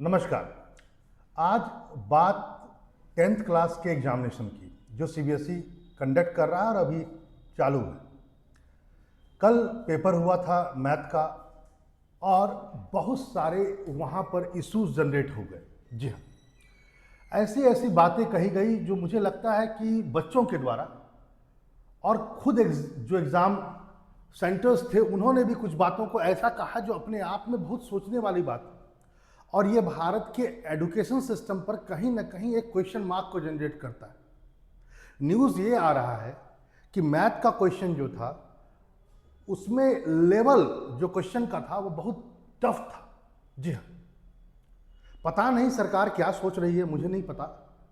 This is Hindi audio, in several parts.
नमस्कार। आज बात 10th क्लास के एग्जामिनेशन की जो सीबीएसई कंडक्ट कर रहा है और अभी चालू है। कल पेपर हुआ था मैथ का और बहुत सारे वहाँ पर इश्यूज जनरेट हो गए। जी हाँ, ऐसी ऐसी बातें कही गई जो मुझे लगता है कि बच्चों के द्वारा और खुद जो एग्ज़ाम सेंटर्स थे उन्होंने भी कुछ बातों को ऐसा कहा जो अपने आप में बहुत सोचने वाली बात है। और ये भारत के एजुकेशन सिस्टम पर कहीं ना कहीं एक क्वेश्चन मार्क को जनरेट करता है। न्यूज़ ये आ रहा है कि मैथ का क्वेश्चन जो था उसमें लेवल जो क्वेश्चन का था वो बहुत टफ था। जी हाँ, पता नहीं सरकार क्या सोच रही है, मुझे नहीं पता।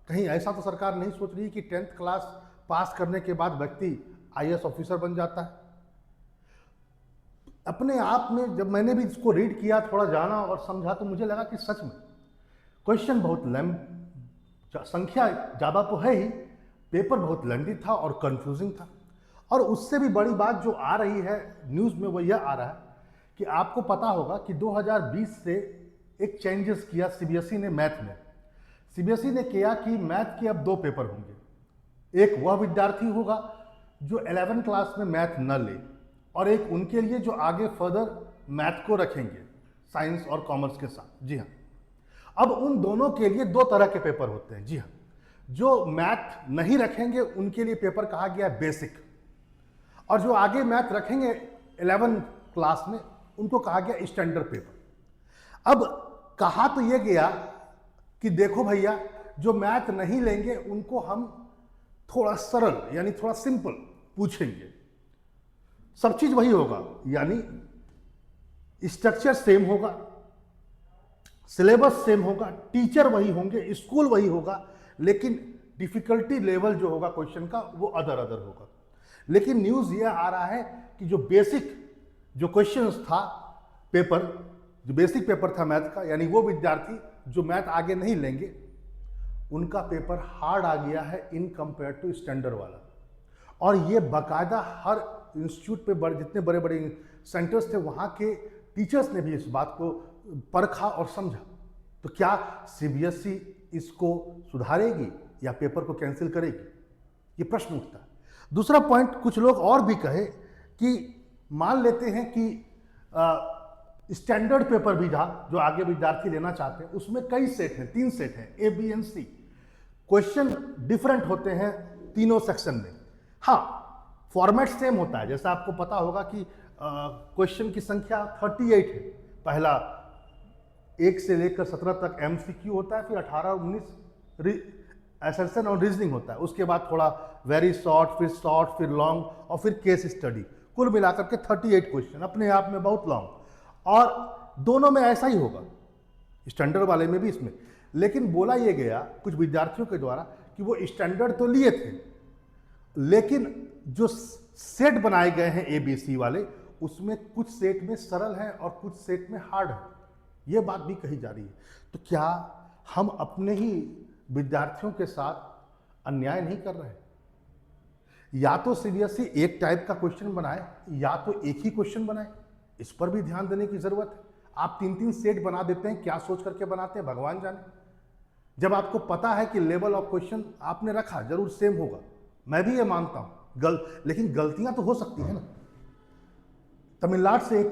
कहीं ऐसा तो सरकार नहीं सोच रही कि 10th क्लास पास करने के बाद व्यक्ति आईएएस ऑफिसर बन जाता है। अपने आप में जब मैंने भी इसको रीड किया, थोड़ा जाना और समझा, तो मुझे लगा कि सच में क्वेश्चन बहुत संख्या ज़्यादा तो है ही, पेपर बहुत लेंथी था और कंफ्यूजिंग था। और उससे भी बड़ी बात जो आ रही है न्यूज़ में वो यह आ रहा है कि आपको पता होगा कि 2020 से एक चेंजेस किया सीबीएसई ने मैथ में। सीबीएसई ने किया कि मैथ के अब 2 पेपर होंगे। एक वह विद्यार्थी होगा जो 11th क्लास में मैथ न ले, और एक उनके लिए जो आगे फर्दर मैथ को रखेंगे साइंस और कॉमर्स के साथ। जी हाँ, अब उन दोनों के लिए 2 तरह के पेपर होते हैं। जी हाँ, जो मैथ नहीं रखेंगे उनके लिए पेपर कहा गया है बेसिक, और जो आगे मैथ रखेंगे 11th क्लास में उनको कहा गया स्टैंडर्ड पेपर। अब कहा तो ये गया कि देखो भैया, जो मैथ नहीं लेंगे उनको हम थोड़ा सरल यानी थोड़ा सिंपल पूछेंगे। सब चीज वही होगा, यानी स्ट्रक्चर सेम होगा, सिलेबस सेम होगा, टीचर वही होंगे, स्कूल वही होगा, लेकिन डिफिकल्टी लेवल जो होगा क्वेश्चन का वो अदर होगा। लेकिन न्यूज़ ये आ रहा है कि जो बेसिक जो क्वेश्चंस था पेपर, जो बेसिक पेपर था मैथ का, यानी वो विद्यार्थी जो मैथ आगे नहीं लेंगे उनका पेपर हार्ड आ गया है इन कंपेयर टू स्टैंडर्ड वाला। और ये बाकायदा हर इंस्टीट्यूट पे जितने बड़े बड़े सेंटर्स थे वहाँ के टीचर्स ने भी इस बात को परखा और समझा। तो क्या सीबीएसई इसको सुधारेगी या पेपर को कैंसिल करेगी, ये प्रश्न उठता है। दूसरा पॉइंट, कुछ लोग और भी कहे कि मान लेते हैं कि स्टैंडर्ड पेपर भी था जो आगे विद्यार्थी लेना चाहते हैं, उसमें कई सेट हैं, 3 सेट हैं, A B and C. Question different होते हैं तीनों सेक्शन में। हाँ, फॉर्मेट सेम होता है, जैसा आपको पता होगा कि क्वेश्चन की संख्या 38 है। पहला 1 से लेकर 17 तक एमसीक्यू होता है, फिर 18-19 एसेशन और रीजनिंग होता है, उसके बाद थोड़ा वेरी शॉर्ट, फिर लॉन्ग और फिर केस स्टडी। कुल मिलाकर के 38 क्वेश्चन, अपने आप में बहुत लॉन्ग। और दोनों में ऐसा ही होगा, स्टैंडर्ड वाले में भी इसमें। लेकिन बोला यह गया कुछ विद्यार्थियों के द्वारा कि वो स्टैंडर्ड तो लिए थे, लेकिन जो सेट बनाए गए हैं एबीसी वाले, उसमें कुछ सेट में सरल है और कुछ सेट में हार्ड है। ये बात भी कही जा रही है। तो क्या हम अपने ही विद्यार्थियों के साथ अन्याय नहीं कर रहे? या तो सीबीएसई एक टाइप का क्वेश्चन बनाए या तो एक ही क्वेश्चन बनाए, इस पर भी ध्यान देने की जरूरत है। आप 3-3 सेट बना देते हैं, क्या सोच करके बनाते हैं भगवान जाने। जब आपको पता है कि लेवल ऑफ क्वेश्चन आपने रखा जरूर सेम होगा, मैं भी ये मानता हूं, लेकिन गलतियां तो हो सकती है ना। तमिलनाडु से एक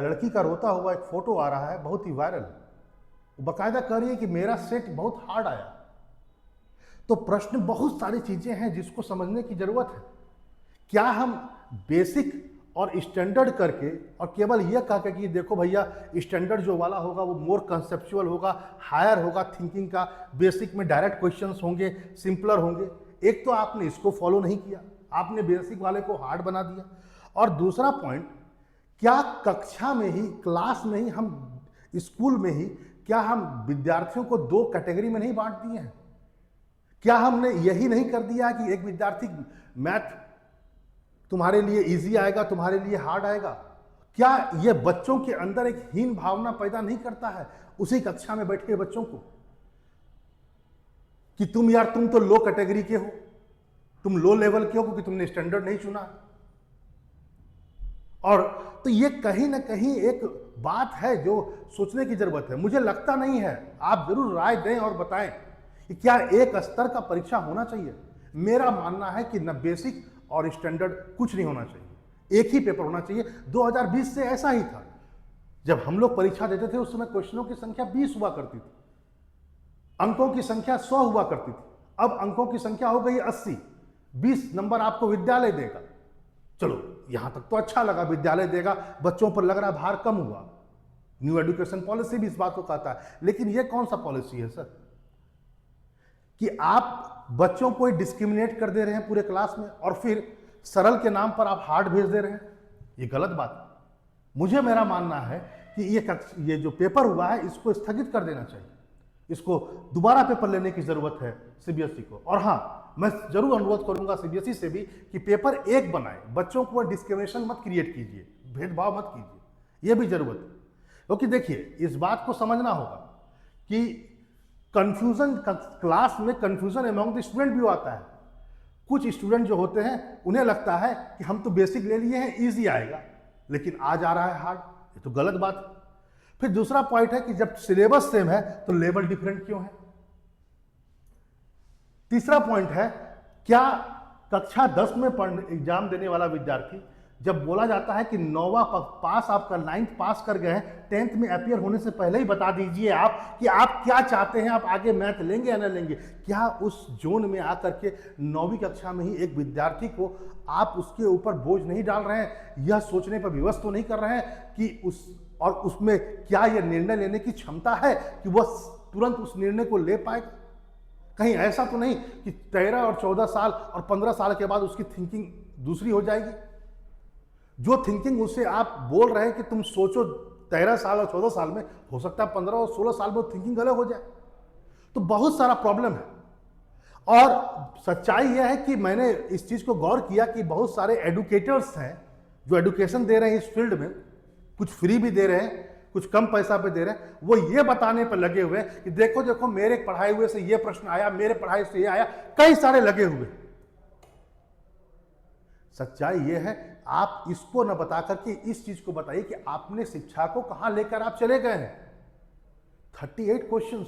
लड़की का रोता हुआ एक फोटो आ रहा है, बहुत ही वायरल। वो बाकायदा कह रही है कि मेरा सेट बहुत हार्ड आया। तो प्रश्न, बहुत सारी चीजें हैं जिसको समझने की जरूरत है। क्या हम बेसिक और स्टैंडर्ड करके और केवल यह कह के कि देखो भैया स्टैंडर्ड जो वाला होगा वो मोर कंसेप्चुअल होगा, हायर होगा थिंकिंग का, बेसिक में डायरेक्ट क्वेश्चंस होंगे, सिंपलर होंगे। एक तो आपने इसको फॉलो नहीं किया, आपने बेसिक वाले को हार्ड बना दिया। और दूसरा पॉइंट, क्या कक्षा में ही, क्लास में ही, हम स्कूल में ही, क्या हम विद्यार्थियों को 2 कैटेगरी में नहीं बांट दिए हैं? क्या हमने यही नहीं कर दिया कि एक विद्यार्थी मैथ तुम्हारे लिए इजी आएगा, तुम्हारे लिए हार्ड आएगा? क्या यह बच्चों के अंदर एक हीन भावना पैदा नहीं करता है उसी कक्षा में बैठे बच्चों को कि तुम तो लो कैटेगरी के हो, तुम लो लेवल के हो क्योंकि तुमने स्टैंडर्ड नहीं चुना। और तो ये कहीं ना कहीं एक बात है जो सोचने की जरूरत है। मुझे लगता नहीं है, आप जरूर राय दें और बताएं कि क्या एक स्तर का परीक्षा होना चाहिए। मेरा मानना है कि न बेसिक और स्टैंडर्ड कुछ नहीं होना चाहिए, एक ही पेपर होना चाहिए। 2020 से ऐसा ही था, जब हम लोग परीक्षा देते थे उस समय क्वेश्चनों की संख्या 20 हुआ करती थी, अंकों की संख्या 100 हुआ करती थी। अब अंकों की संख्या हो गई 80, 20 नंबर आपको विद्यालय देगा। चलो यहां तक तो अच्छा लगा, विद्यालय देगा, बच्चों पर लग रहा भार कम हुआ। न्यू एजुकेशन पॉलिसी भी इस बात को कहता है, लेकिन यह कौन सा पॉलिसी है सर कि आप बच्चों को डिस्क्रिमिनेट कर दे रहे हैं पूरे क्लास में और फिर सरल के नाम पर आप हार्ड भेज दे रहे हैं। ये गलत बात है। मुझे मेरा मानना है कि ये जो पेपर हुआ है इसको स्थगित कर देना चाहिए, इसको दोबारा पेपर लेने की जरूरत है सीबीएसई को। और हाँ, मैं जरूर अनुरोध करूंगा सीबीएसई से भी कि पेपर एक बनाए, बच्चों को डिस्क्रिमिनेशन मत क्रिएट कीजिए, भेदभाव मत कीजिए, यह भी जरूरत है। क्योंकि देखिए, इस बात को समझना होगा कि कंफ्यूजन, क्लास में कंफ्यूजन अमंग द स्टूडेंट भी आता है। कुछ स्टूडेंट जो होते हैं उन्हें लगता है कि हम तो बेसिक ले लिए हैं, इजी आएगा, लेकिन आज आ रहा है हार्ड। ये तो गलत बात है। फिर दूसरा पॉइंट है कि जब सिलेबस सेम है तो लेवल डिफरेंट क्यों है। तीसरा पॉइंट है, क्या कक्षा 10 में एग्जाम देने वाला विद्यार्थी, जब बोला जाता है कि 9वां पास, आपका 9th पास कर गए हैं, 10th में अपियर होने से पहले ही बता दीजिए आप कि आप क्या चाहते हैं, आप आगे मैथ लेंगे या न लेंगे। क्या उस जोन में आकर के 9वीं कक्षा में ही एक विद्यार्थी को आप उसके ऊपर बोझ नहीं डाल रहे हैं, यह सोचने पर विवश तो नहीं कर रहे हैं कि उसमें क्या यह निर्णय लेने की क्षमता है कि वह तुरंत उस निर्णय को ले पाएगा। कहीं ऐसा तो नहीं कि 13 और 14 साल और 15 साल के बाद उसकी थिंकिंग दूसरी हो जाएगी। जो थिंकिंग उससे आप बोल रहे हैं कि तुम सोचो 13 साल और 14 साल में, हो सकता है 15 और 16 साल में थिंकिंग अलग हो जाए। तो बहुत सारा प्रॉब्लम है। और सच्चाई यह है कि मैंने इस चीज को गौर किया कि बहुत सारे एडुकेटर्स हैं जो एडुकेशन दे रहे हैं इस फील्ड में, कुछ फ्री भी दे रहे हैं, कुछ कम पैसा पे दे रहे हैं। वो ये बताने पर लगे हुए कि देखो देखो मेरे पढ़ाए हुए से ये प्रश्न आया, मेरे पढ़ाई से ये आया, कई सारे लगे हुए। सच्चाई ये है, आप इसको न बता करके इस चीज को बताइए कि आपने शिक्षा को कहां लेकर आप चले गए हैं। 38 क्वेश्चंस,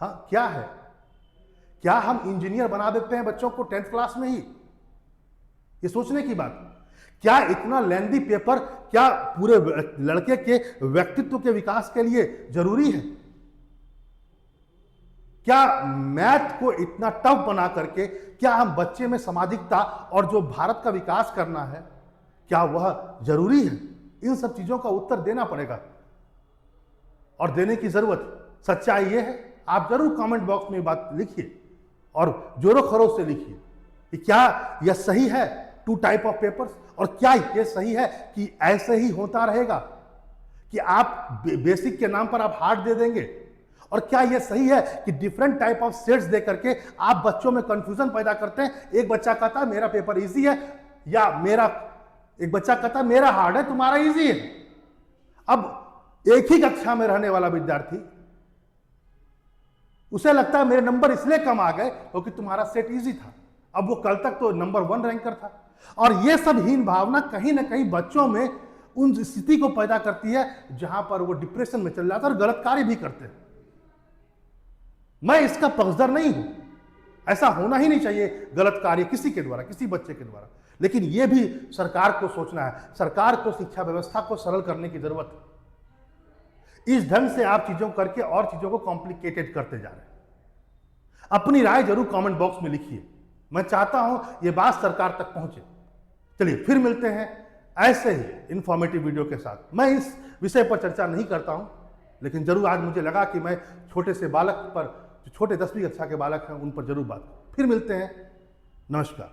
हाँ क्या है? क्या हम इंजीनियर बना देते हैं बच्चों को 10th क्लास में ही? ये सोचने की बात। क्या इतना लेंदी पेपर क्या पूरे लड़के के व्यक्तित्व के विकास के लिए जरूरी है? क्या मैथ को इतना टफ बना करके क्या हम बच्चे में सामाजिकता और जो भारत का विकास करना है, क्या वह जरूरी है? इन सब चीजों का उत्तर देना पड़ेगा और देने की जरूरत। सच्चाई यह है, आप जरूर कमेंट बॉक्स में बात लिखिए और जोरों खरोश से लिखिए कि क्या यह सही है 2 टाइप ऑफ पेपर्स, और क्या यह सही है कि ऐसे ही होता रहेगा कि आप बेसिक के नाम पर आप हार्ड दे देंगे, और क्या यह सही है कि डिफरेंट टाइप ऑफ सेट्स दे करके आप बच्चों में कंफ्यूजन पैदा करते हैं। एक बच्चा कहता है मेरा पेपर इजी है, या एक बच्चा कहता है मेरा हार्ड है, तुम्हारा इजी है। अब एक ही कक्षा में रहने वाला विद्यार्थी, उसे लगता है मेरे नंबर इसलिए कम आ गए क्योंकि तुम्हारा सेट इजी था। अब वो कल तक तो नंबर 1 रैंकर था। और ये सब हीन भावना कहीं ना कहीं बच्चों में उन स्थिति को पैदा करती है जहां पर वो डिप्रेशन में चल जाता है और गलत कार्य भी करते हैं। मैं इसका पक्षधर नहीं हूं, ऐसा होना ही नहीं चाहिए गलत कार्य किसी के द्वारा, किसी बच्चे के द्वारा। लेकिन यह भी सरकार को सोचना है, सरकार को शिक्षा व्यवस्था को सरल करने की जरूरत है। इस ढंग से आप चीजों करके और चीजों को कॉम्प्लिकेटेड करते जा रहे हैं। अपनी राय जरूर कमेंट बॉक्स में लिखिए। मैं चाहता हूं यह बात सरकार तक पहुंचे। चलिए फिर मिलते हैं ऐसे ही इंफॉर्मेटिव वीडियो के साथ। मैं इस विषय पर चर्चा नहीं करता हूं, लेकिन जरूर आज मुझे लगा कि मैं छोटे से बालक पर, जो छोटे 10वीं कक्षा के बालक हैं, उन पर जरूर बात करूं। फिर मिलते हैं। नमस्कार।